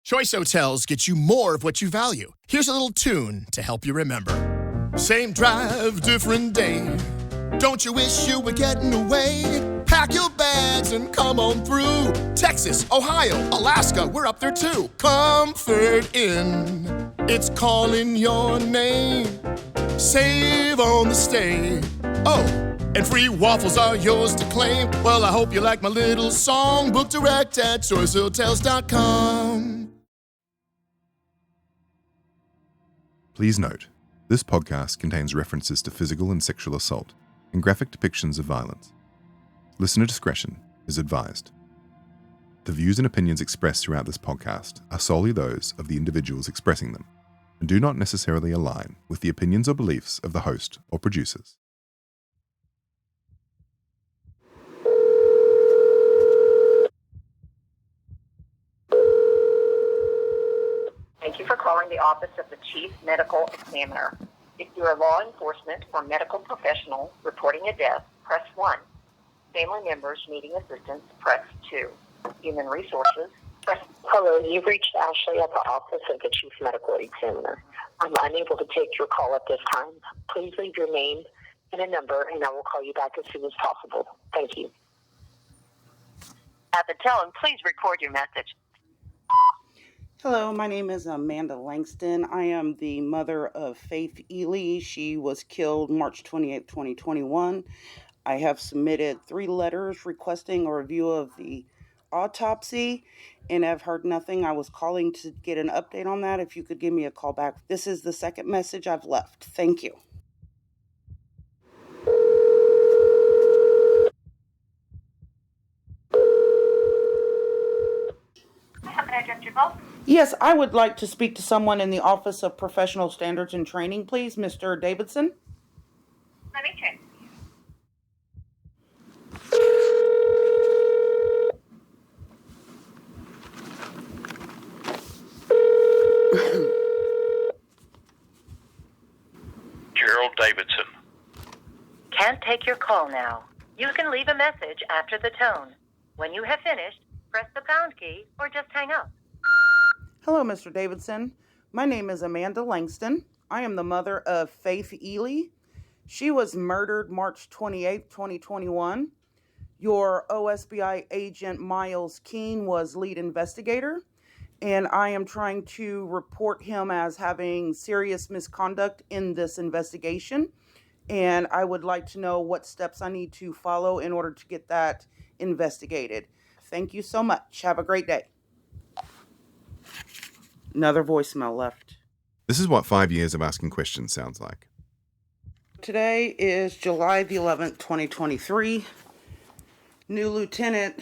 Choice Hotels get you more of what you value. Here's a little tune to help you remember. Same drive, different day. Don't you wish you were getting away? Pack your bags and come on through. Texas, Ohio, Alaska, we're up there too. Comfort Inn, it's calling your name. Save on the stay. Oh, and free waffles are yours to claim. Well, I hope you like my little song. Book direct at choicehotels.com. Please note, this podcast contains references to physical and sexual assault and graphic depictions of violence. Listener discretion is advised. The views and opinions expressed throughout this podcast are solely those of the individuals expressing them and do not necessarily align with the opinions or beliefs of the host or producers. Thank you for calling the Office of the Chief Medical Examiner. If you are law enforcement or medical professional reporting a death, press 1. Family members needing assistance, press 2. Human Resources, press... Hello, you've reached Ashley at the Office of the Chief Medical Examiner. I'm unable to take your call at this time. Please leave your name and a number, and I will call you back as soon as possible. Thank you. At the tone, please record your message. Hello, my name is Amanda Langston. I am the mother of Faithe Ely. She was killed March 28, 2021. I have submitted 3 letters requesting a review of the autopsy, and I've heard nothing. I was calling to get an update on that. If you could give me a call back. This is the second message I've left. Thank you. How can I direct your call? Yes, I would like to speak to someone in the Office of Professional Standards and Training, please. Mr. Davidson? Let me check. Gerald Davidson. Can't take your call now. You can leave a message after the tone. When you have finished, press the pound key or just hang up. Hello, Mr. Davidson. My name is Amanda Langston. I am the mother of Faithe Ely. She was murdered March 28, 2021. Your OSBI agent, Miles Keene, was lead investigator, and I am trying to report him as having serious misconduct in this investigation, and I would like to know what steps I need to follow in order to get that investigated. Thank you so much. Have a great day. Another voicemail left. This is what 5 years of asking questions sounds like. Today is July the 11th, 2023. New lieutenant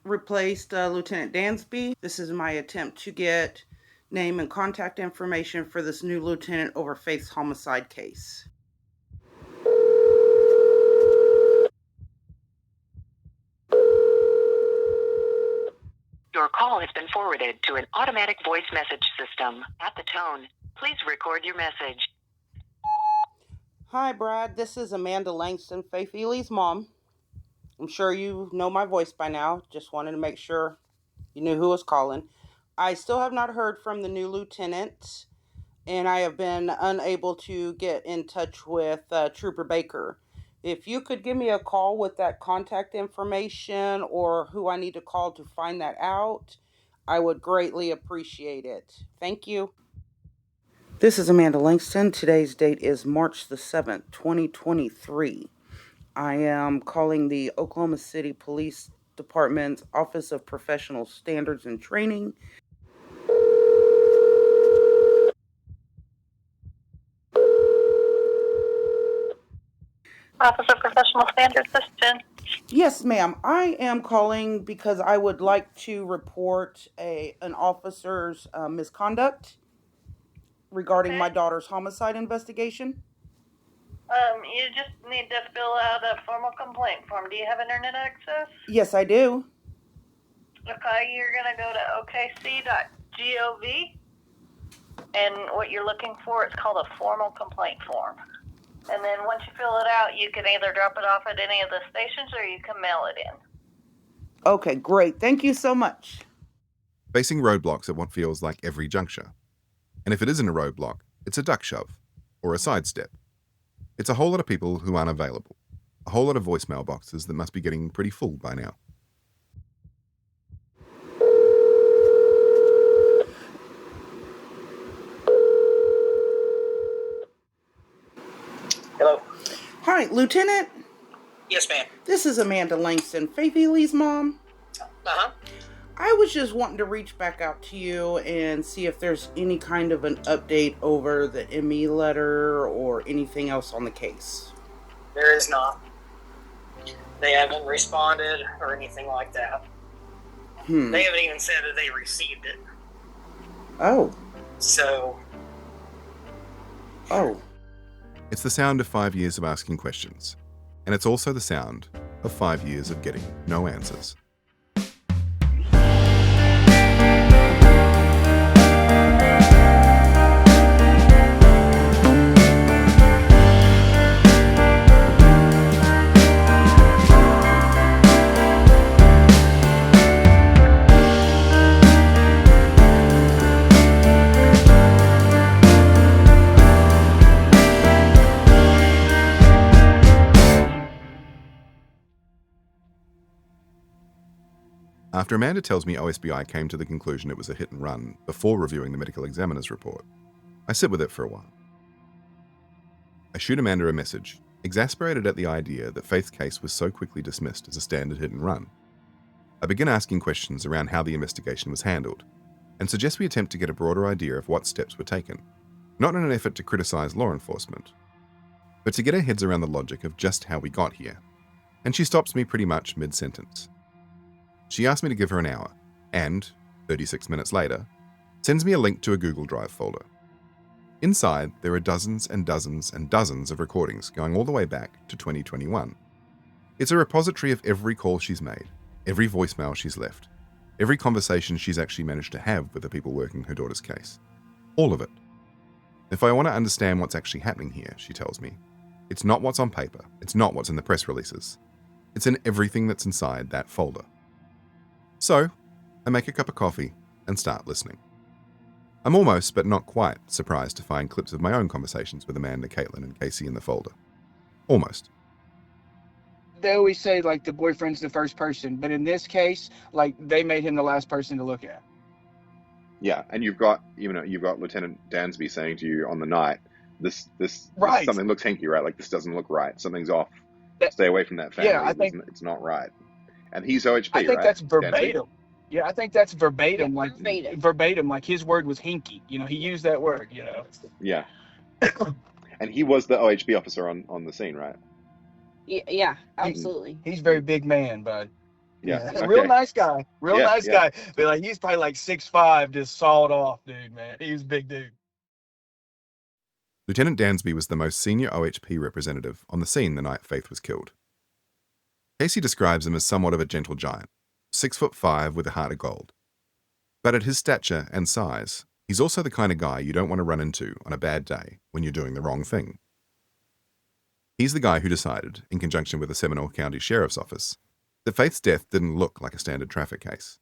replaced Lieutenant Dansby. This is my attempt to get name and contact information for this new lieutenant over Faithe's homicide case. Your call has been forwarded to an automatic voice message system. At the tone, please record your message. Hi, Brad. This is Amanda Langston, Faithe Ely's mom. I'm sure you know my voice by now. Just wanted to make sure you knew who was calling. I still have not heard from the new lieutenant, and I have been unable to get in touch with Trooper Baker. If you could give me a call with that contact information or who I need to call to find that out, I would greatly appreciate it. Thank you. This is Amanda Langston. Today's date is March the 7th, 2023. I am calling the Oklahoma City Police Department's Office of Professional Standards and Training. Office of Professional Standards, this is Jen. Yes, ma'am. I am calling because I would like to report an officer's misconduct regarding my daughter's homicide investigation. You just need to fill out a formal complaint form. Do you have internet access? Yes, I do. Okay, you're going to go to okc.gov, and what you're looking for is called a formal complaint form. And then once you fill it out, you can either drop it off at any of the stations or you can mail it in. Okay, great. Thank you so much. facing roadblocks at what feels like every juncture. And if it isn't a roadblock, it's a duck shove or a sidestep. It's a whole lot of people who aren't available, a whole lot of voicemail boxes that must be getting pretty full by now. Hello. Hi, Lieutenant. Yes, ma'am. This is Amanda Langston, Faithe Lee's mom. Uh-huh. I was just wanting to reach back out to you and see if there's any kind of an update over the ME letter or anything else on the case. There is not. They haven't responded or anything like that. They haven't even said that they received it. Oh. So, Oh. It's the sound of 5 years of asking questions, and it's also the sound of 5 years of getting no answers. After Amanda tells me OSBI came to the conclusion it was a hit and run before reviewing the medical examiner's report, I sit with it for a while. I shoot Amanda a message, exasperated at the idea that Faith's case was so quickly dismissed as a standard hit and run. I begin asking questions around how the investigation was handled, and suggest we attempt to get a broader idea of what steps were taken, not in an effort to criticize law enforcement, but to get our heads around the logic of just how we got here. And she stops me pretty much mid-sentence. She asked me to give her an hour, and, 36 minutes later, sends me a link to a Google Drive folder. Inside, there are dozens and dozens and dozens of recordings going all the way back to 2021. It's a repository of every call she's made, every voicemail she's left, every conversation she's actually managed to have with the people working her daughter's case. All of it. If I want to understand what's actually happening here, she tells me, it's not what's on paper, it's not what's in the press releases. It's in everything that's inside that folder. So, I make a cup of coffee and start listening. I'm almost, but not quite, surprised to find clips of my own conversations with Amanda, Caitlin, and Casey in the folder. Almost. They always say, like, the boyfriend's the first person, but in this case, like, they made him the last person to look at. Yeah, and you've got Lieutenant Dansby saying to you on the night, this Right. something looks hinky, right? Like, this doesn't look right. Something's off. That- Stay away from that family. Yeah, I think- it's not right. And he's OHP, I think right? that's Dansby? verbatim. Yeah, I think that's verbatim. Yeah, like verbatim. like his word was hinky. He used that word. Yeah. And he was the OHP officer on the scene, right? Yeah, absolutely. He's a very big man, bud. Yeah. A real nice guy. Yeah, Nice yeah. guy. But like, he's probably like 6'5", just sawed off, dude. Man, he was a big dude. Lieutenant Dansby was the most senior OHP representative on the scene the night Faith was killed. Casey describes him as somewhat of a gentle giant, 6'5" with a heart of gold. But at his stature and size, he's also the kind of guy you don't want to run into on a bad day when you're doing the wrong thing. He's the guy who decided, in conjunction with the Seminole County Sheriff's Office, that Faith's death didn't look like a standard traffic case,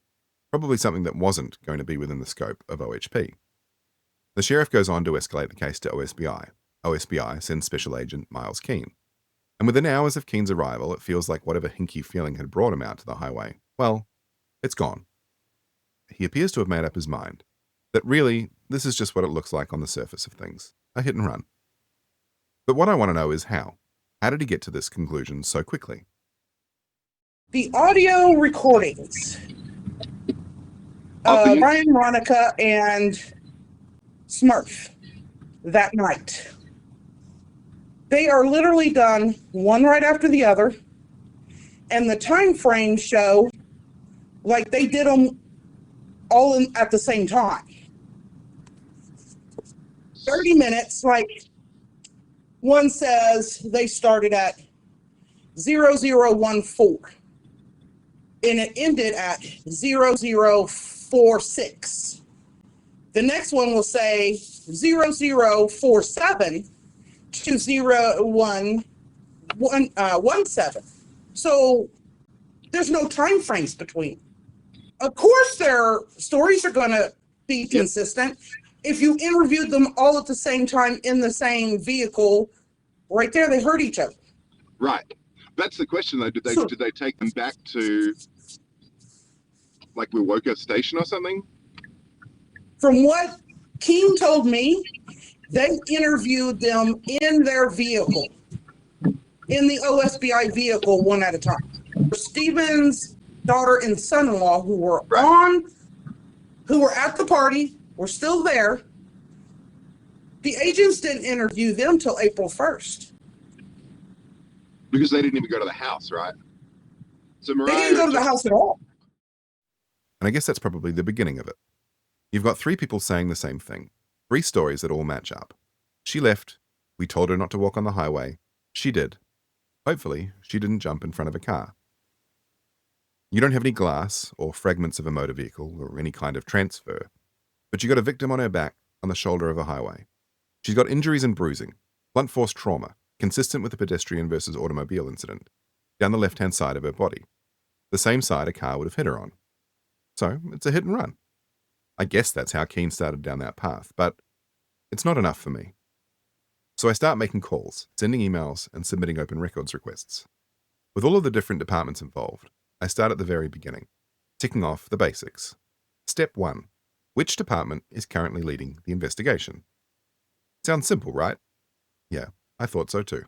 probably something that wasn't going to be within the scope of OHP. The sheriff goes on to escalate the case to OSBI. OSBI sends Special Agent Miles Keene. And within hours of Keene's arrival, it feels like whatever hinky feeling had brought him out to the highway, well, it's gone. He appears to have made up his mind that really, this is just what it looks like on the surface of things, a hit and run. But what I want to know is how. How did he get to this conclusion so quickly? The audio recordings. Ryan, Monica, and Smurf that night. They are literally done one right after the other, and the time frames show like they did them all at the same time. 30 minutes, like one says they started at 0014 and it ended at 0046. The next one will say 0047 to 0117. So there's no time frames between. Of course, their stories are going to be consistent. If you interviewed them all at the same time in the same vehicle, right there, they heard each other. Right. That's the question, though. Did they take them back to, like, Milwaukee Station or something? From what King told me, they interviewed them in their vehicle, in the OSBI vehicle, one at a time. Stephen's daughter and son-in-law who were at the party were still there. The agents didn't interview them till April 1st. Because they didn't even go to the house, right? So They didn't go to the house at all. And I guess that's probably the beginning of it. You've got 3 people saying the same thing. 3 stories that all match up. She left. We told her not to walk on the highway. She did. Hopefully, she didn't jump in front of a car. You don't have any glass or fragments of a motor vehicle or any kind of transfer, but you got a victim on her back on the shoulder of a highway. She's got injuries and bruising, blunt force trauma, consistent with the pedestrian versus automobile incident, down the left-hand side of her body, the same side a car would have hit her on. So, it's a hit and run. I guess that's how Keane started down that path, but it's not enough for me. So I start making calls, sending emails, and submitting open records requests. With all of the different departments involved, I start at the very beginning, ticking off the basics. Step 1. Which department is currently leading the investigation? Sounds simple, right? Yeah, I thought so too.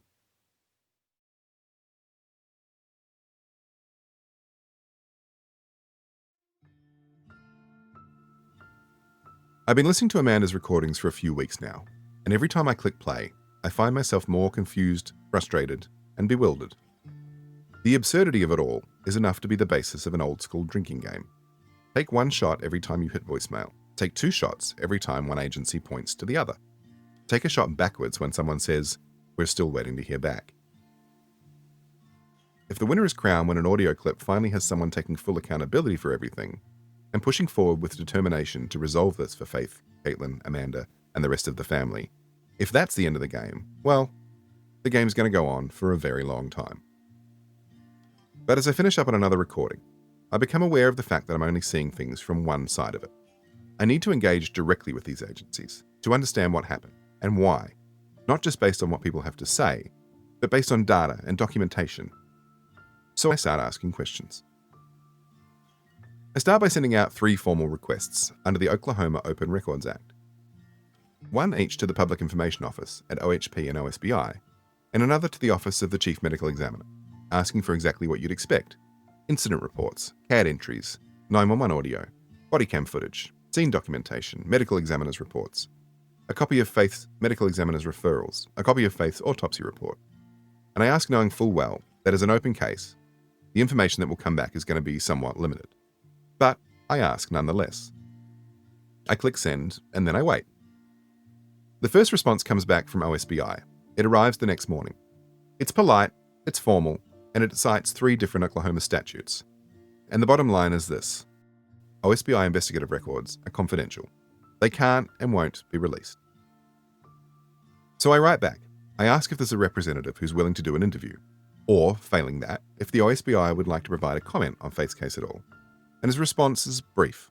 I've been listening to Amanda's recordings for a few weeks now, and every time I click play, I find myself more confused, frustrated, and bewildered. The absurdity of it all is enough to be the basis of an old-school drinking game. Take 1 shot every time you hit voicemail. Take 2 shots every time one agency points to the other. Take a shot backwards when someone says, "We're still waiting to hear back." If the winner is crowned when an audio clip finally has someone taking full accountability for everything, and pushing forward with determination to resolve this for Faith, Caitlin, Amanda, and the rest of the family, if that's the end of the game, well, the game's going to go on for a very long time. But as I finish up on another recording, I become aware of the fact that I'm only seeing things from one side of it. I need to engage directly with these agencies to understand what happened and why, not just based on what people have to say, but based on data and documentation. So I start asking questions. I start by sending out 3 formal requests under the Oklahoma Open Records Act. 1 each to the Public Information Office at OHP and OSBI, and another to the Office of the Chief Medical Examiner, asking for exactly what you'd expect: incident reports, CAD entries, 911 audio, body cam footage, scene documentation, medical examiner's reports, a copy of Faith's medical examiner's referrals, a copy of Faith's autopsy report. And I ask knowing full well that as an open case, the information that will come back is going to be somewhat limited. But I ask nonetheless. I click send, and then I wait. The first response comes back from OSBI. It arrives the next morning. It's polite, it's formal, and it cites 3 different Oklahoma statutes. And the bottom line is this: OSBI investigative records are confidential. They can't and won't be released. So I write back. I ask if there's a representative who's willing to do an interview, or, failing that, if the OSBI would like to provide a comment on Faith's case at all. And his response is brief.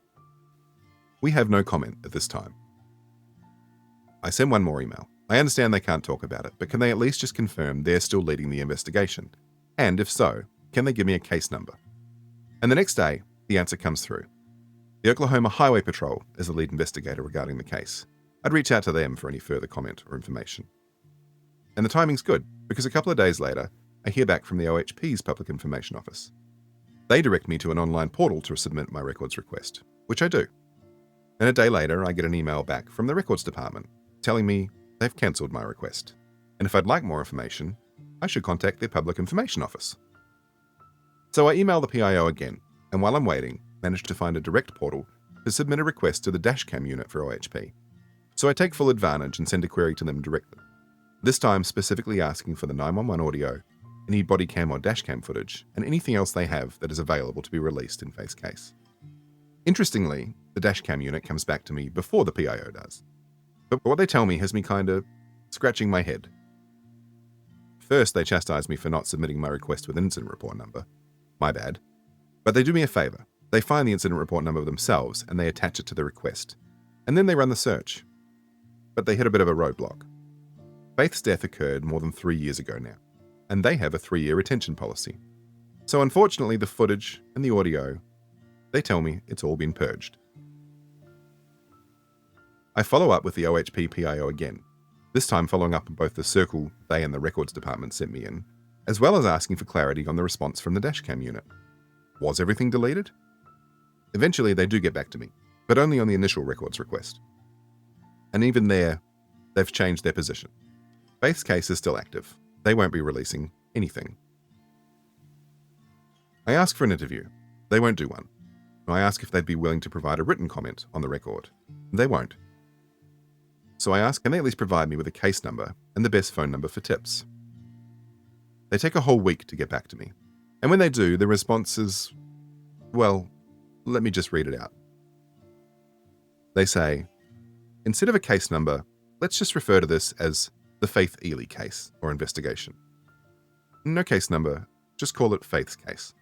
We have no comment at this time. I send 1 more email. I understand they can't talk about it, but can they at least just confirm they're still leading the investigation? And if so, can they give me a case number? And the next day, the answer comes through. The Oklahoma Highway Patrol is the lead investigator regarding the case. I'd reach out to them for any further comment or information. And the timing's good, because a couple of days later, I hear back from the OHP's Public Information Office. They direct me to an online portal to submit my records request, which I do. And a day later, I get an email back from the records department telling me they've cancelled my request, and if I'd like more information, I should contact their Public Information Office. So I email the PIO again, and while I'm waiting, manage to find a direct portal to submit a request to the dashcam unit for OHP. So I take full advantage and send a query to them directly, this time specifically asking for the 911 audio, any body cam or dashcam footage, and anything else they have that is available to be released in Faith's case. Interestingly, the dashcam unit comes back to me before the PIO does. But what they tell me has me kind of scratching my head. First, they chastise me for not submitting my request with an incident report number. My bad. But they do me a favour. They find the incident report number themselves and they attach it to the request. And then they run the search. But they hit a bit of a roadblock. Faithe's death occurred more than 3 years ago now, and they have a 3-year retention policy. So unfortunately, the footage and the audio, they tell me it's all been purged. I follow up with the OHP PIO again, this time following up on both the circle they and the records department sent me in, as well as asking for clarity on the response from the dashcam unit. Was everything deleted? Eventually, they do get back to me, but only on the initial records request. And even there, they've changed their position. Faithe's case is still active. They won't be releasing anything. I ask for an interview. They won't do one. I ask if they'd be willing to provide a written comment on the record. They won't. So I ask, can they at least provide me with a case number and the best phone number for tips? They take a whole week to get back to me. And when they do, the response is, well, let me just read it out. They say, instead of a case number, let's just refer to this as the Faithe Ely case or investigation. No case number, just call it Faithe's case.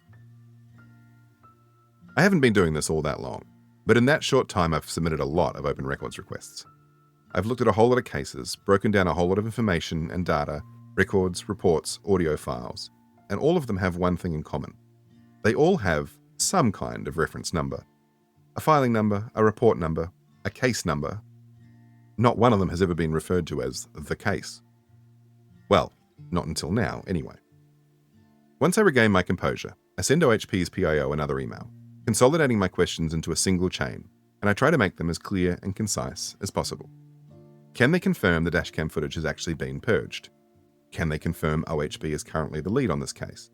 I haven't been doing this all that long, but in that short time I've submitted a lot of open records requests. I've looked at a whole lot of cases, broken down a whole lot of information and data, records, reports, audio files, and all of them have one thing in common. They all have some kind of reference number. A filing number, a report number, a case number. Not one of them has ever been referred to as the case. Well, not until now, anyway. Once I regain my composure, I send OHP's PIO another email, consolidating my questions into a single chain, and I try to make them as clear and concise as possible. Can they confirm the dashcam footage has actually been purged? Can they confirm OHP is currently the lead on this case?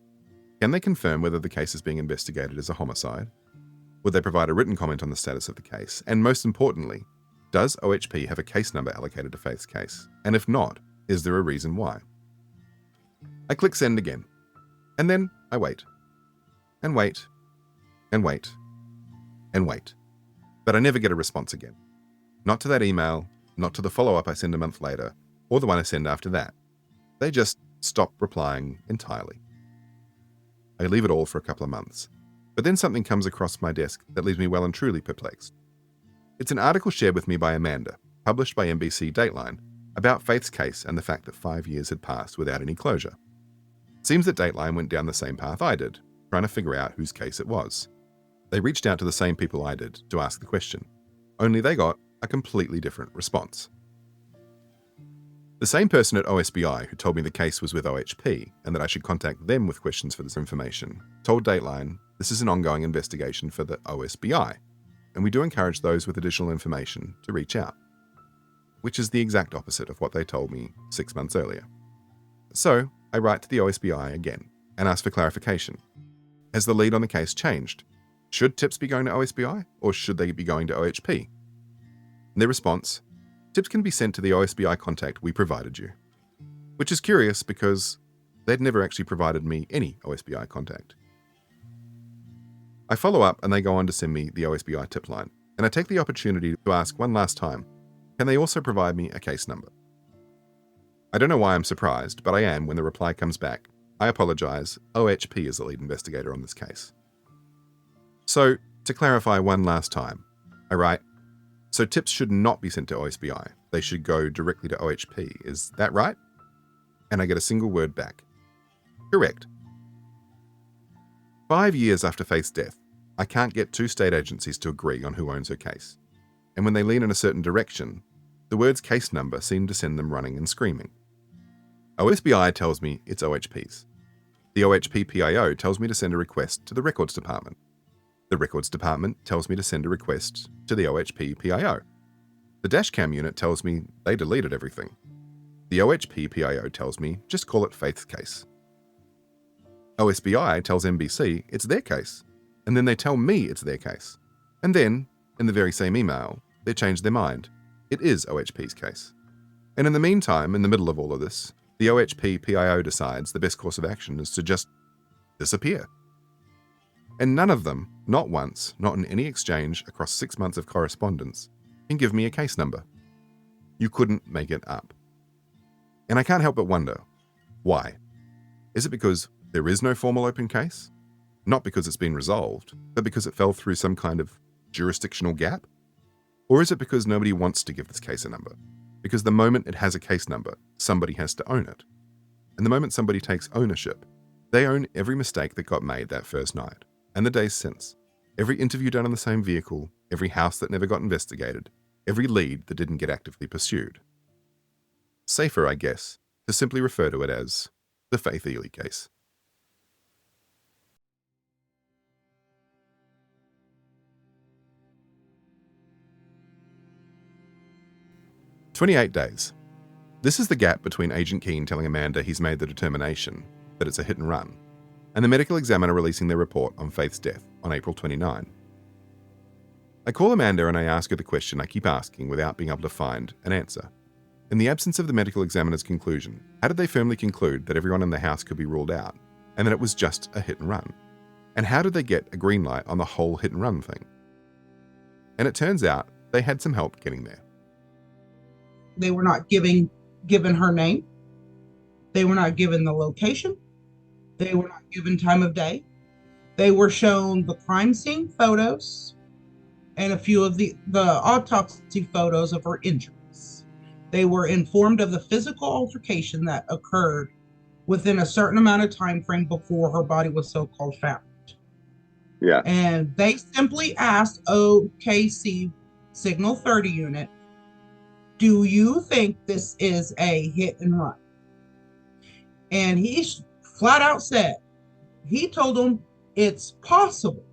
Can they confirm whether the case is being investigated as a homicide? Would they provide a written comment on the status of the case? And most importantly, does OHP have a case number allocated to Faithe's case? And if not, is there a reason why? I click send again. And then I wait. And wait. And wait. And wait. But I never get a response again. Not to that email, not to the follow-up I send a month later, or the one I send after that. They just stop replying entirely. I leave it all for a couple of months. But then something comes across my desk that leaves me well and truly perplexed. It's an article shared with me by Amanda, published by NBC Dateline, about Faithe's case and the fact that 5 years had passed without any closure. It seems that Dateline went down the same path I did, trying to figure out whose case it was. They reached out to the same people I did to ask the question, only they got a completely different response. The same person at OSBI who told me the case was with OHP and that I should contact them with questions for this information told Dateline this is an ongoing investigation for the OSBI, and we do encourage those with additional information to reach out, which is the exact opposite of what they told me 6 months earlier. So I write to the OSBI again and ask for clarification. Has the lead on the case changed? Should tips be going to OSBI or should they be going to OHP? And their response, tips can be sent to the OSBI contact we provided you. Which is curious because they'd never actually provided me any OSBI contact. I follow up and they go on to send me the OSBI tip line, and I take the opportunity to ask one last time, can they also provide me a case number? I don't know why I'm surprised, but I am when the reply comes back. I apologize, OHP is the lead investigator on this case. So, to clarify one last time, I write, so tips should not be sent to OSBI. They should go directly to OHP. Is that right? And I get a single word back. Correct. 5 years after Faithe's death, I can't get two state agencies to agree on who owns her case. And when they lean in a certain direction, the words case number seem to send them running and screaming. OSBI tells me it's OHP's. The OHP PIO tells me to send a request to the records department. The records department tells me to send a request to the OHP PIO. The dashcam unit tells me they deleted everything. The OHP PIO tells me just call it Faithe's case. OSBI tells NBC it's their case, and then they tell me it's their case. And then, in the very same email, they change their mind. It is OHP's case. And in the meantime, in the middle of all of this, the OHP PIO decides the best course of action is to just disappear. And none of them, not once, not in any exchange across 6 months of correspondence, can give me a case number. You couldn't make it up. And I can't help but wonder, why? Is it because there is no formal open case? not because it's been resolved, but because it fell through some kind of jurisdictional gap? Or is it because nobody wants to give this case a number? Because the moment it has a case number, somebody has to own it. And the moment somebody takes ownership, they own every mistake that got made that first night, and the days since. Every interview done in the same vehicle, every house that never got investigated, every lead that didn't get actively pursued. Safer, I guess, to simply refer to it as the Faithe Ely case. "28 days. This is the gap between Agent Keane telling Amanda he's made the determination that it's a hit and run, and the medical examiner releasing their report on Faith's death on April 29. I call Amanda and I ask her the question I keep asking without being able to find an answer. In the absence of the medical examiner's conclusion, how did they firmly conclude that everyone in the house could be ruled out, and that it was just a hit and run? And how did they get a green light on the whole hit and run thing? And it turns out they had some help getting there. They were not given her name. They were not given the location. They were not given time of day. They were shown the crime scene photos and a few of the autopsy photos of her injuries. They were informed of the physical altercation that occurred within a certain amount of time frame before her body was so-called found. Yeah. And they simply asked OKC Signal 30 unit, do you think this is a hit and run? And he flat out said, he told them it's possible.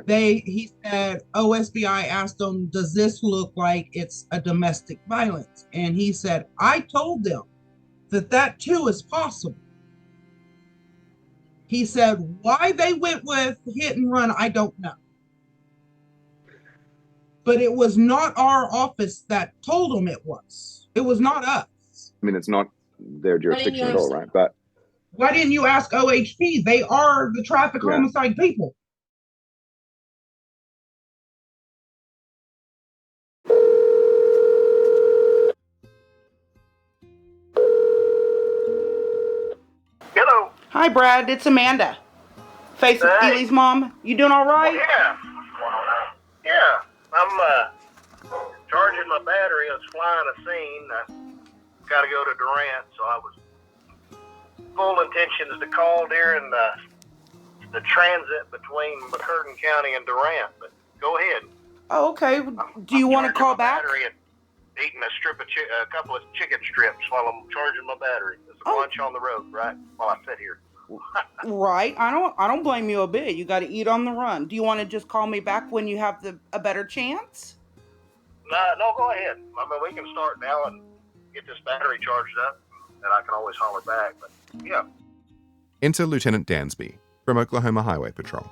He said, OSBI asked him, does this look like it's a domestic violence? And he said, I told them that too is possible. He said, why they went with hit and run, I don't know. But it was not our office that told them it was. It was not us. I mean, it's not their jurisdiction at all, right? But why didn't you ask OHP? They are the traffic homicide people. Hello. Hi, Brad. It's Amanda. Faithe Ely's mom. You doing all right? Yeah. I'm charging my battery. I was flying a scene. I got to go to Durant, so I was full intentions to call during the transit between McCurtain County and Durant. But go ahead. Oh, okay. Do you want to call back? And eating a couple of chicken strips while I'm charging my battery. There's a lunch on the road, right? While I sit here. Right. I don't blame you a bit. You got to eat on the run. Do you want to just call me back when you have a better chance? No, go ahead. I mean, we can start now and get this battery charged up, and I can always holler back. But yeah. Enter Lieutenant Dansby from Oklahoma Highway Patrol.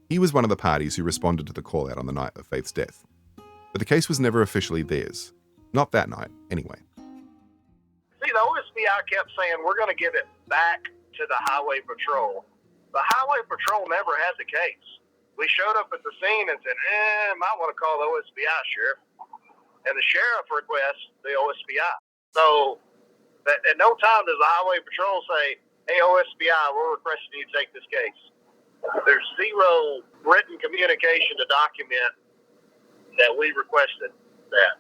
He was one of the parties who responded to the call-out on the night of Faith's death. But the case was never officially theirs. Not that night, anyway. See, the OSBI kept saying, we're going to give it back to the Highway Patrol. The Highway Patrol never had the case. We showed up at the scene and said, might want to call the OSBI, Sheriff. And the Sheriff requests the OSBI. So, at no time does the Highway Patrol say, hey, OSBI, we're requesting you to take this case. There's zero written communication to document that we requested that.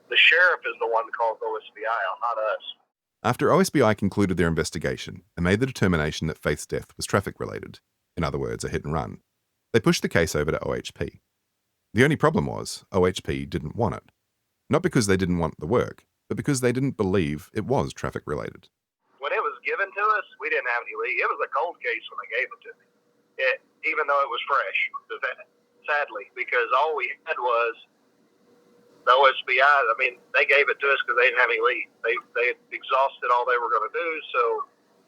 The sheriff is the one that called OSBI out, not us. After OSBI concluded their investigation and made the determination that Faith's death was traffic-related, in other words, a hit and run, they pushed the case over to OHP. The only problem was OHP didn't want it. Not because they didn't want the work, but because they didn't believe it was traffic-related. When it was given to us, we didn't have any lead. It was a cold case when they gave it to me, even though it was fresh, sadly, because all we had was the OSBI. I mean, they gave it to us because they didn't have any lead. They had exhausted all they were going to do, so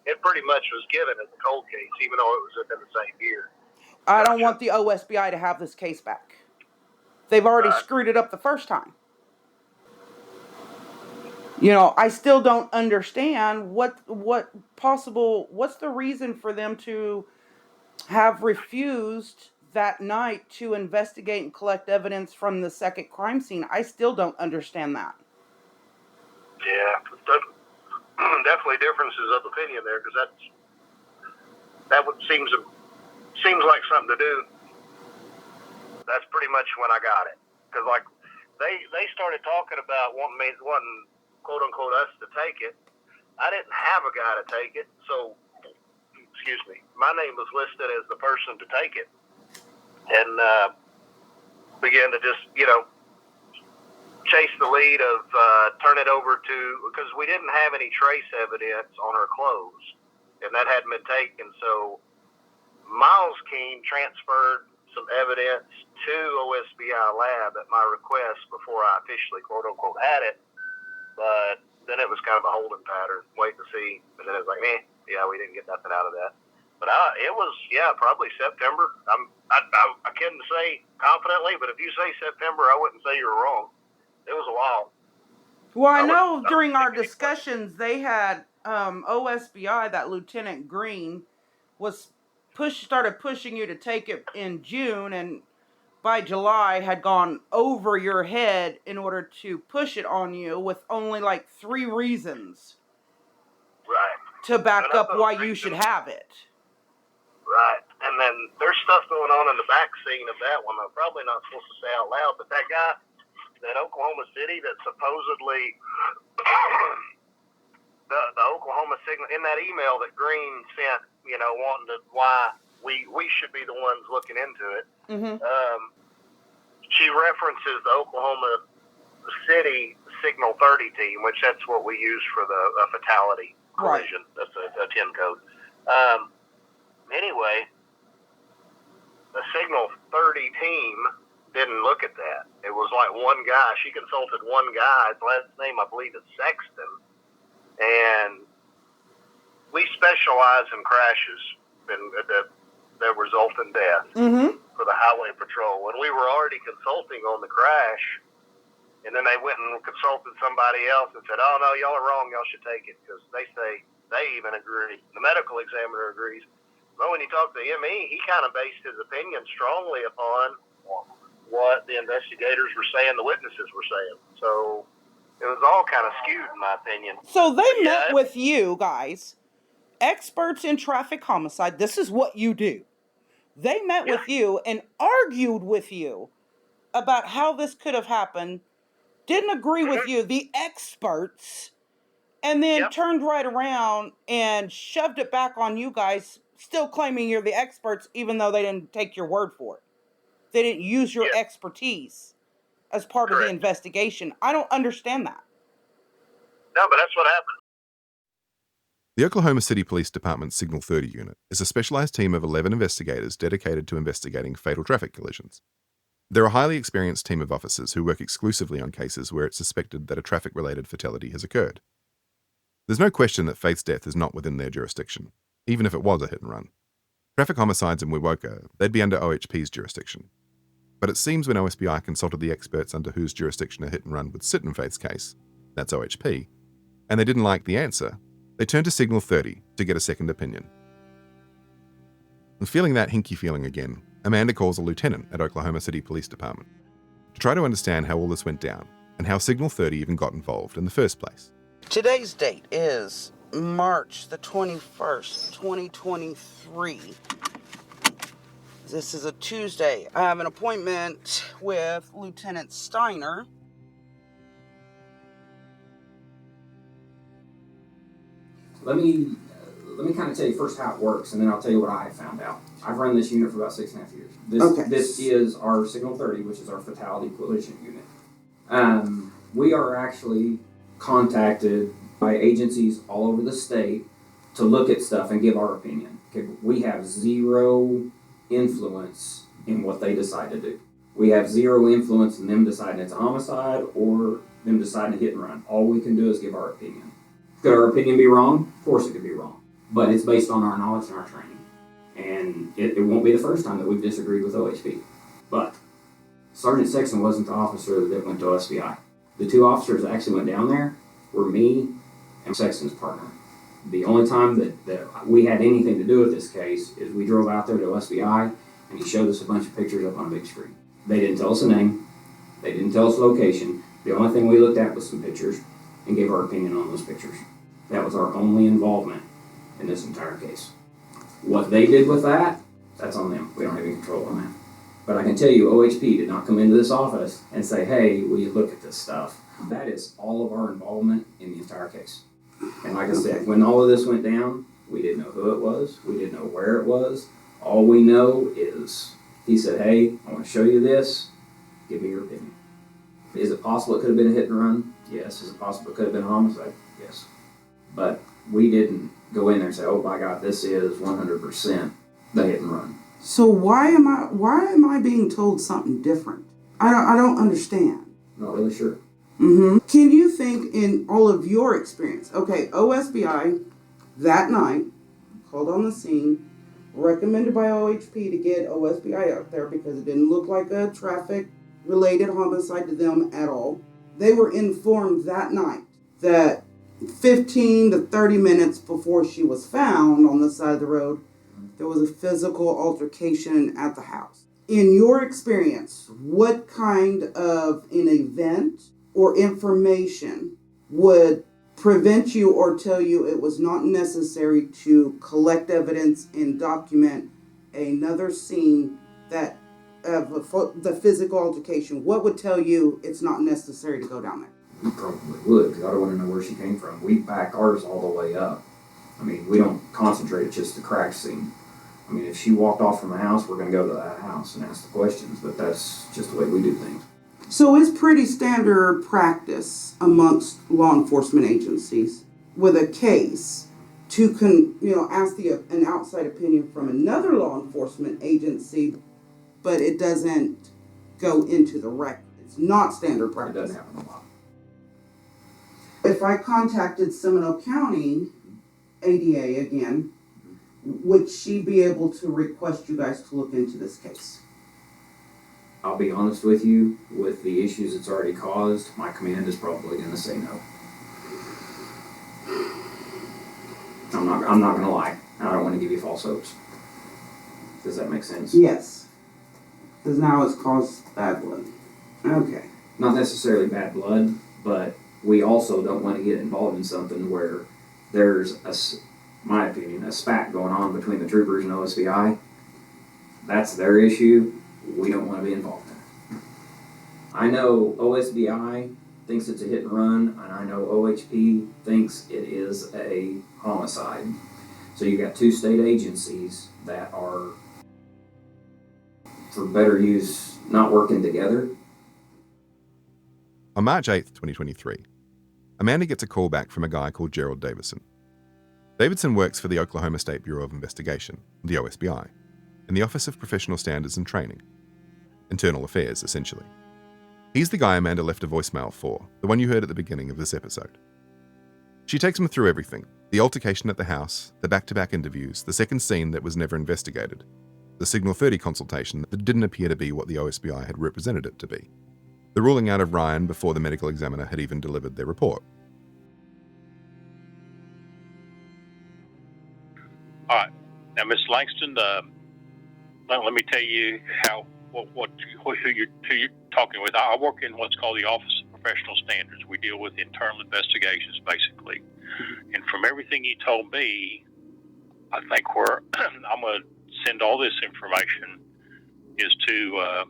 it pretty much was given as a cold case, even though it was within the same year. I don't want the OSBI to have this case back. They've already screwed it up the first time. You know, I still don't understand what's the reason for them to have refused that night to investigate and collect evidence from the second crime scene. I still don't understand that. Yeah, definitely differences of opinion there, because that seems like something to do. That's pretty much when I got it. Because, like, they started talking about wanting quote unquote us to take it. I didn't have a guy to take it, so excuse me, my name was listed as the person to take it, and began to just chase the lead of turn it over to, because we didn't have any trace evidence on her clothes, and that hadn't been taken. So Miles Keene transferred some evidence to OSBI lab at my request before I officially quote unquote had it, but then it was kind of a holding pattern, wait to see. And then it was like, yeah, we didn't get nothing out of that. But it was, probably September. I couldn't say confidently, but if you say September, I wouldn't say you were wrong. It was a while. Well, I know during our discussions, they had OSBI, that Lieutenant Green, started pushing you to take it in June, and by July had gone over your head in order to push it on you with only like 3 reasons. Right. To back up why you should have it. Right. And then there's stuff going on in the back scene of that one I'm probably not supposed to say out loud, but that guy at Oklahoma City that supposedly the Oklahoma signal in that email that Green sent, wanting to why we should be the ones looking into it. Mm-hmm. She references the Oklahoma City Signal 30 team, which that's what we use for the fatality collision. Right. That's a 10 code. Anyway, the Signal 30 team didn't look at that. It was like one guy. She consulted one guy. His last name, I believe, is Sexton. And we specialize in crashes that result in death for the highway patrol. And we were already consulting on the crash, and then they went and consulted somebody else and said, oh, no, y'all are wrong. Y'all should take it, because they say they even agree. The medical examiner agrees. But when you talk to ME, he kind of based his opinion strongly upon what the investigators were saying, the witnesses were saying. So it was all kind of skewed, in my opinion. So they met with you guys, experts in traffic homicide. This is what you do. They met with you and argued with you about how this could have happened, didn't agree with you, the experts, and then turned right around and shoved it back on you guys, still claiming you're the experts, even though they didn't take your word for it. They didn't use your expertise as part of the investigation. I don't understand that. No, but that's what happened. The Oklahoma City Police Department's Signal 30 unit is a specialized team of 11 investigators dedicated to investigating fatal traffic collisions. They're a highly experienced team of officers who work exclusively on cases where it's suspected that a traffic-related fatality has occurred. There's no question that Faith's death is not within their jurisdiction, even if it was a hit-and-run. Traffic homicides in Wewoka, they'd be under OHP's jurisdiction. But it seems when OSBI consulted the experts under whose jurisdiction a hit-and-run would sit in Faith's case, that's OHP, and they didn't like the answer, they turned to Signal 30 to get a second opinion. And feeling that hinky feeling again, Amanda calls a lieutenant at Oklahoma City Police Department to try to understand how all this went down and how Signal 30 even got involved in the first place. Today's date is March the 21st, 2023. This is a Tuesday. I have an appointment with Lieutenant Steiner. Let me kind of tell you first how it works, and then I'll tell you what I found out. I've run this unit for about 6.5 years. This is our Signal 30, which is our fatality collision unit. We are actually contacted by agencies all over the state to look at stuff and give our opinion. Okay, we have zero influence in what they decide to do. We have zero influence in them deciding it's a homicide or them deciding to hit and run. All we can do is give our opinion. Could our opinion be wrong? Of course it could be wrong. But it's based on our knowledge and our training. And it won't be the first time that we've disagreed with OHP. But Sergeant Sexton wasn't the officer that went to OSBI. The 2 officers that actually went down there were me and Sexton's partner. The only time that we had anything to do with this case is we drove out there to OSBI and he showed us a bunch of pictures up on a big screen. They didn't tell us a name. They didn't tell us location. The only thing we looked at was some pictures and gave our opinion on those pictures. That was our only involvement in this entire case. What they did with that, that's on them. We don't have any control on that. But I can tell you, OHP did not come into this office and say, hey, will you look at this stuff? That is all of our involvement in the entire case. And like I said, when all of this went down, we didn't know who it was. We didn't know where it was. All we know is he said, hey, I want to show you this. Give me your opinion. Is it possible it could have been a hit and run? Yes. Is it possible it could have been a homicide? Yes. But we didn't go in there and say, oh my God, this is 100% the hit and run. So why am I being told something different? I don't understand. Not really sure. Can you think in all of your experience? Okay, OSBI that night called on the scene, recommended by OHP to get OSBI out there because it didn't look like a traffic-related homicide to them at all. They were informed that night that 15 to 30 minutes before she was found on the side of the road, there was a physical altercation at the house. In your experience, what kind of an event or information would prevent you or tell you it was not necessary to collect evidence and document another scene that of the physical altercation? What would tell you it's not necessary to go down there? We probably would, because I don't want to know where she came from. We back ours all the way up. I mean, we don't concentrate at just the crash scene. I mean, if she walked off from the house, we're going to go to that house and ask the questions, but that's just the way we do things. So it's pretty standard practice amongst law enforcement agencies with a case to ask an outside opinion from another law enforcement agency, but it doesn't go into the record. It's not standard practice. It doesn't happen a lot. If I contacted Seminole County ADA again, would she be able to request you guys to look into this case? I'll be honest with you, with the issues it's already caused, my command is probably going to say no. I'm not going to lie. I don't want to give you false hopes. Does that make sense? Yes. Because now it's caused bad blood. Okay. Not necessarily bad blood, but we also don't want to get involved in something where there's, my opinion, a spat going on between the troopers and OSBI. That's their issue. We don't want to be involved in it. I know OSBI thinks it's a hit and run, and I know OHP thinks it is a homicide. So you've got two state agencies that are, for better use, not working together. On March 8th, 2023, Amanda gets a call back from a guy called Gerald Davidson. Davidson works for the Oklahoma State Bureau of Investigation, the OSBI, in the Office of Professional Standards and Training. Internal affairs, essentially. He's the guy Amanda left a voicemail for, the one you heard at the beginning of this episode. She takes him through everything: the altercation at the house, the back-to-back interviews, the second scene that was never investigated, the Signal 30 consultation that didn't appear to be what the OSBI had represented it to be, the ruling out of Ryan before the medical examiner had even delivered their report. All right. Now, Ms. Langston, let me tell you who you're talking with. I work in what's called the Office of Professional Standards. We deal with internal investigations, basically. And from everything you told me, I think I'm going to send all this information is to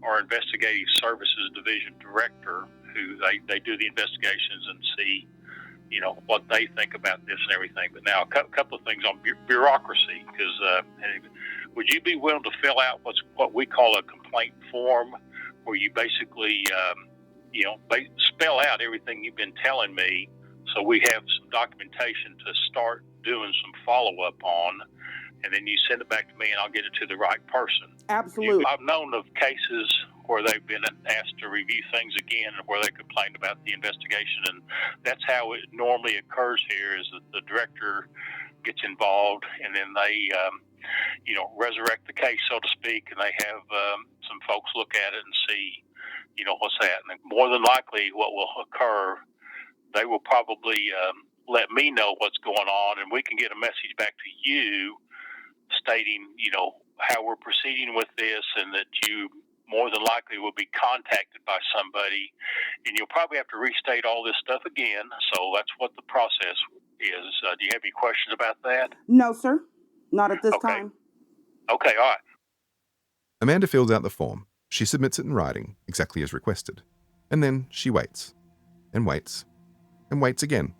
our Investigative Services Division Director, who they do the investigations and see, what they think about this and everything. But now a couple of things on bureaucracy, because would you be willing to fill out what we call a complaint form, where you basically, spell out everything you've been telling me, so we have some documentation to start doing some follow-up on, and then you send it back to me and I'll get it to the right person. Absolutely. I've known of cases where they've been asked to review things again, where they complained about the investigation, and that's how it normally occurs here, is that the director gets involved and then they resurrect the case, so to speak, and they have some folks look at it and see what's happening. More than likely what will occur, they will probably let me know what's going on, and we can get a message back to you stating how we're proceeding with this, and that you more than likely will be contacted by somebody, and you'll probably have to restate all this stuff again. So that's what the process is. Do you have any questions about that? No, sir. Not at this Okay. time. Okay, all right. Amanda fills out the form. She submits it in writing, exactly as requested. And then she waits, and waits, and waits again.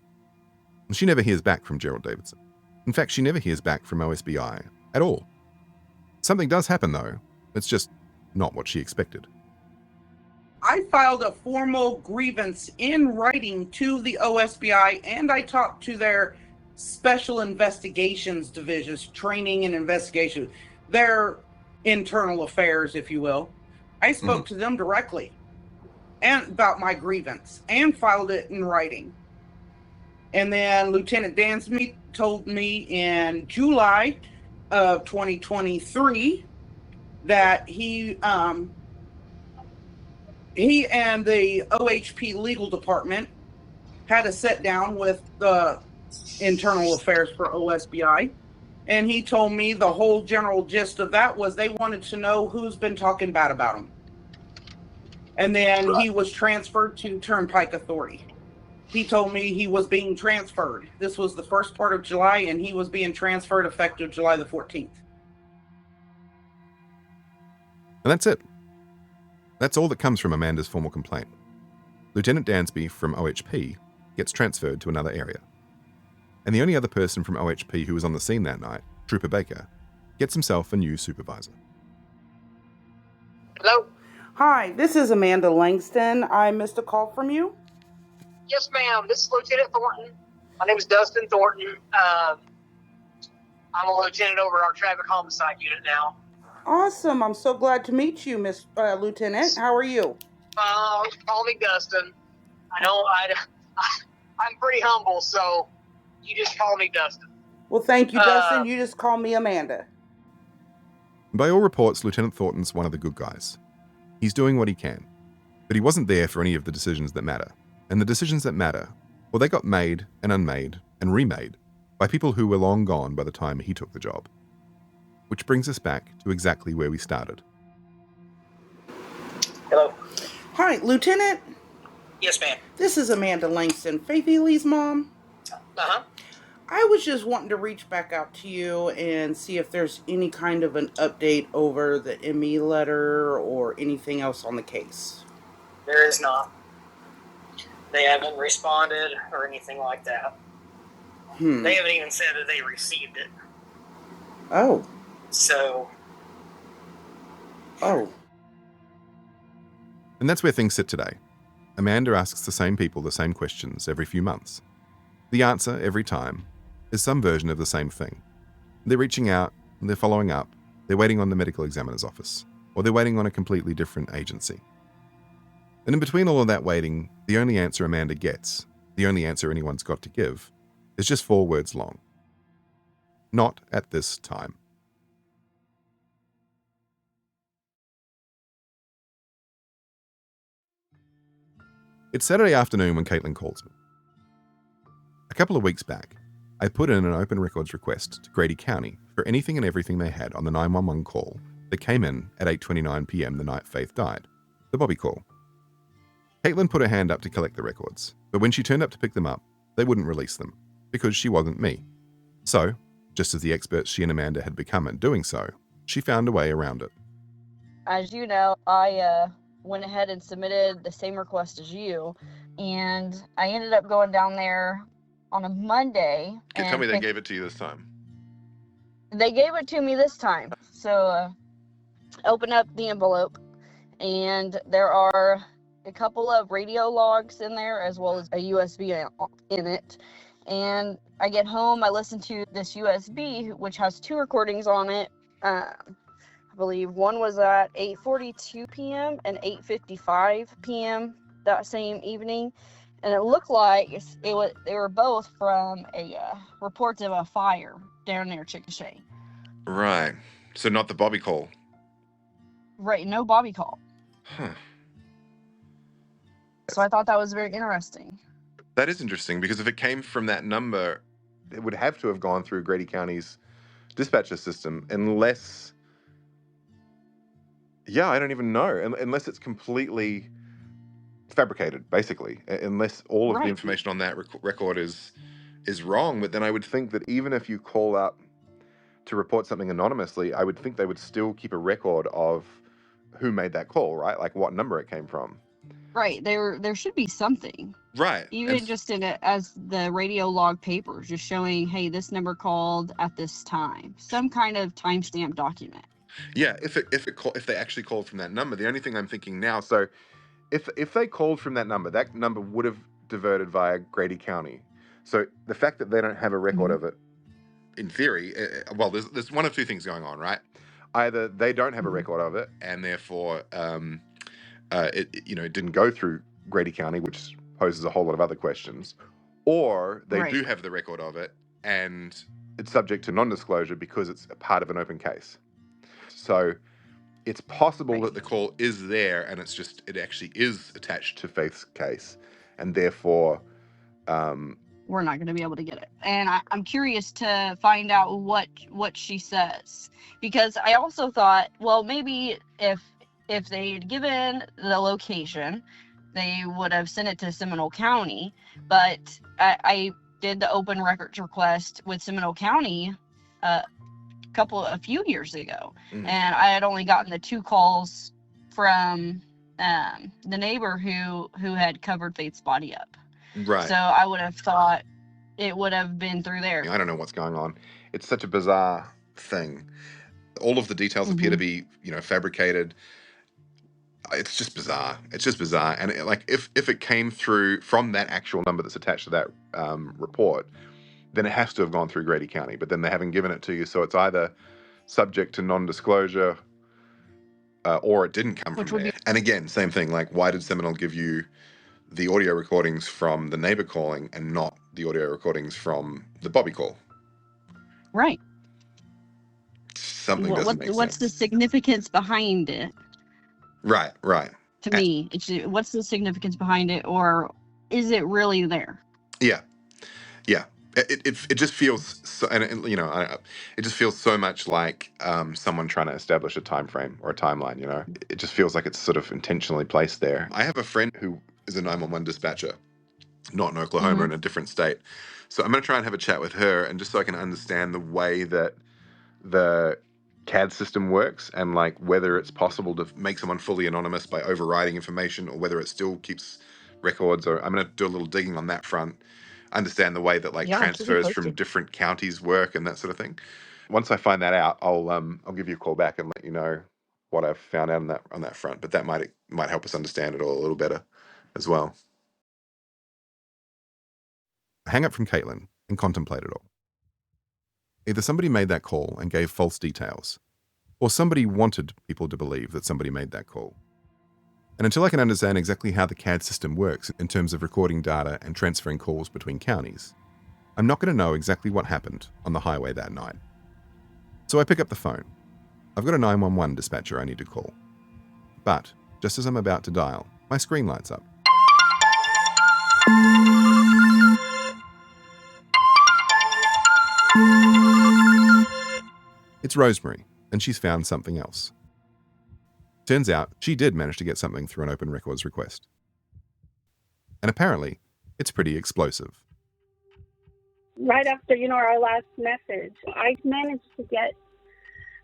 And she never hears back from Gerald Davidson. In fact, she never hears back from OSBI at all. Something does happen, though. It's just not what she expected. I filed a formal grievance in writing to the OSBI, and I talked to their special investigations divisions, training and investigation, their internal affairs, if you will. I spoke to them directly and about my grievance and filed it in writing. And then Lieutenant Dansby told me in July of 2023 that he and the OHP legal department had a sit down with the internal affairs for OSBI. And he told me the whole general gist of that was they wanted to know who's been talking bad about him. And then he was transferred to Turnpike Authority. He told me he was being transferred. This was the first part of July, and he was being transferred effective July the 14th. And that's it. That's all that comes from Amanda's formal complaint. Lieutenant Dansby from OHP gets transferred to another area. And the only other person from OHP who was on the scene that night, Trooper Baker, gets himself a new supervisor. Hello? Hi, this is Amanda Langston. I missed a call from you. Yes, ma'am. This is Lieutenant Thornton. My name is Dustin Thornton. I'm a lieutenant over our traffic homicide unit now. Awesome. I'm so glad to meet you, Miss Lieutenant. How are you? Call me Dustin. I'm pretty humble, so you just call me Dustin. Well, thank you, Dustin. You just call me Amanda. By all reports, Lieutenant Thornton's one of the good guys. He's doing what he can. But he wasn't there for any of the decisions that matter. And the decisions that matter, well, they got made and unmade and remade by people who were long gone by the time he took the job. Which brings us back to exactly where we started. Hello. Hi, Lieutenant. Yes, ma'am. This is Amanda Langston, Faithe mom. Uh-huh. I was just wanting to reach back out to you and see if there's any kind of an update over the ME letter or anything else on the case. There is not. They haven't responded or anything like that. They haven't even said that they received it. Oh. So. Oh. And that's where things sit today. Amanda asks the same people the same questions every few months. The answer, every time, is some version of the same thing. They're reaching out, they're following up, they're waiting on the medical examiner's office, or they're waiting on a completely different agency. And in between all of that waiting, the only answer Amanda gets, the only answer anyone's got to give, is just 4 words long. Not at this time. It's Saturday afternoon when Caitlin calls me. A couple of weeks back, I put in an open records request to Grady County for anything and everything they had on the 911 call that came in at 8:29 p.m. the night Faith died, the Bobby call. Caitlin put her hand up to collect the records, but when she turned up to pick them up, they wouldn't release them, because she wasn't me. So, just as the experts she and Amanda had become at doing so, she found a way around it. As you know, I went ahead and submitted the same request as you, and I ended up going down there on a Monday. Tell me they gave it to you this time. They gave it to me this time. So, open up the envelope, and there are a couple of radio logs in there, as well as a USB in it. And I get home, I listen to this USB, which has 2 recordings on it. I believe one was at 8:42 p.m. and 8:55 p.m. that same evening. And it looked like they were both from a reports of a fire down near Chickasha. Right. So not the Bobby call. Right, no Bobby call. Huh. So I thought that was very interesting. That is interesting, because if it came from that number, it would have to have gone through Grady County's dispatcher system, unless... Yeah, I don't even know. Unless it's completely fabricated, basically. Unless all of the information on that record is wrong. But then I would think that even if you call up to report something anonymously, I would think they would still keep a record of who made that call, right? Like what number it came from. Right. There should be something. Right. Even just in it as the radio log papers, just showing, hey, this number called at this time. Some kind of timestamp document. Yeah, if they actually called from that number. The only thing I'm thinking now, so if they called from that number would have diverted via Grady County. So the fact that they don't have a record of it, in theory, well, there's one of two things going on, right? Either they don't have a record of it, and therefore it didn't go through Grady County, which poses a whole lot of other questions, or they do have the record of it, and it's subject to non-disclosure because it's a part of an open case. So it's possible that the call is there, and it actually is attached to Faith's case, and therefore we're not going to be able to get it. And I'm curious to find out what she says, because I also thought, well, maybe if they had given the location, they would have sent it to Seminole County. But I did the open records request with Seminole County a few years ago, and I had only gotten the 2 calls from the neighbor who had covered Faith's body up. Right. So I would have thought it would have been through there. I don't know what's going on. It's such a bizarre thing. All of the details appear to be, fabricated. It's just bizarre. And if it came through from that actual number that's attached to that report, then it has to have gone through Grady County. But then they haven't given it to you, so it's either subject to non-disclosure or it didn't come from there. And again, same thing. Like, why did Seminole give you the audio recordings from the neighbor calling and not the audio recordings from the Bobby call? Right. Something doesn't make sense. What's the significance behind it? Right. To me, what's the significance behind it, or is it really there? Yeah. It just feels so, and it just feels so much like someone trying to establish a time frame or a timeline. It just feels like it's sort of intentionally placed there. I have a friend who is a 911 dispatcher, not in Oklahoma, in a different state. So I'm going to try and have a chat with her, and just so I can understand the way that the CAD system works, and like whether it's possible to make someone fully anonymous by overriding information, or whether it still keeps records. Or I'm going to do a little digging on that front, understand the way that transfers from different counties work and that sort of thing. Once I find that out, I'll give you a call back and let you know what I've found out on that front. But that might help us understand it all a little better as well. Hang up from Caitlin and contemplate it all. Either somebody made that call and gave false details, or somebody wanted people to believe that somebody made that call. And until I can understand exactly how the CAD system works in terms of recording data and transferring calls between counties, I'm not going to know exactly what happened on the highway that night. So I pick up the phone. I've got a 911 dispatcher I need to call. But just as I'm about to dial, my screen lights up. It's Rosemary, and she's found something else. Turns out she did manage to get something through an open records request. And apparently, it's pretty explosive. Right after, our last message, I managed to get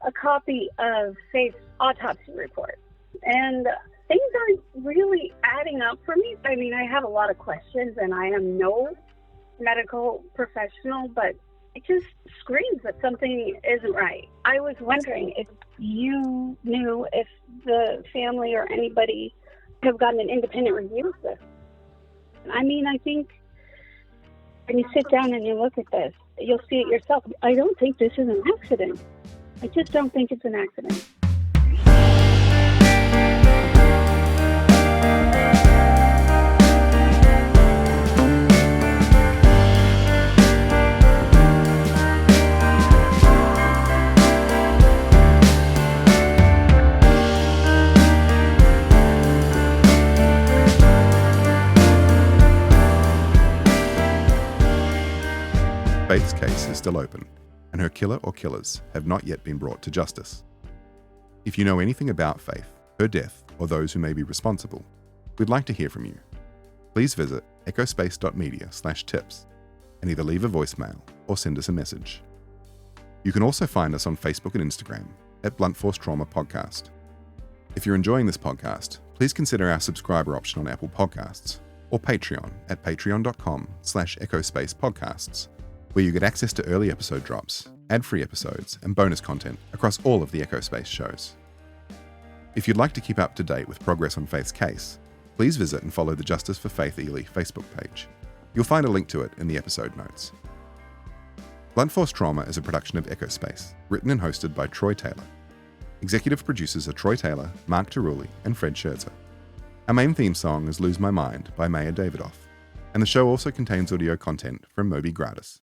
a copy of Faith's autopsy report. And things aren't really adding up for me. I mean, I have a lot of questions, and I am no medical professional, but it just screams that something isn't right. I was wondering if you knew if the family or anybody have gotten an independent review of this. I mean, I think when you sit down and you look at this, you'll see it yourself. I don't think this is an accident. I just don't think it's an accident. Faith's case is still open, and her killer or killers have not yet been brought to justice. If you know anything about Faith, her death, or those who may be responsible, we'd like to hear from you. Please visit echospace.media/tips and either leave a voicemail or send us a message. You can also find us on Facebook and Instagram at Blunt Force Trauma Podcast. If you're enjoying this podcast, please consider our subscriber option on Apple Podcasts or Patreon at patreon.com/echospacepodcasts, where you get access to early episode drops, ad-free episodes, and bonus content across all of the Echospace shows. If you'd like to keep up to date with progress on Faithe's case, please visit and follow the Justice for Faithe Ely Facebook page. You'll find a link to it in the episode notes. Blunt Force Trauma is a production of Echospace, written and hosted by Troy Taylor. Executive producers are Troy Taylor, Mark Teruli, and Fred Scherzer. Our main theme song is Lose My Mind by Maya Davidoff, and the show also contains audio content from Moby Gratis.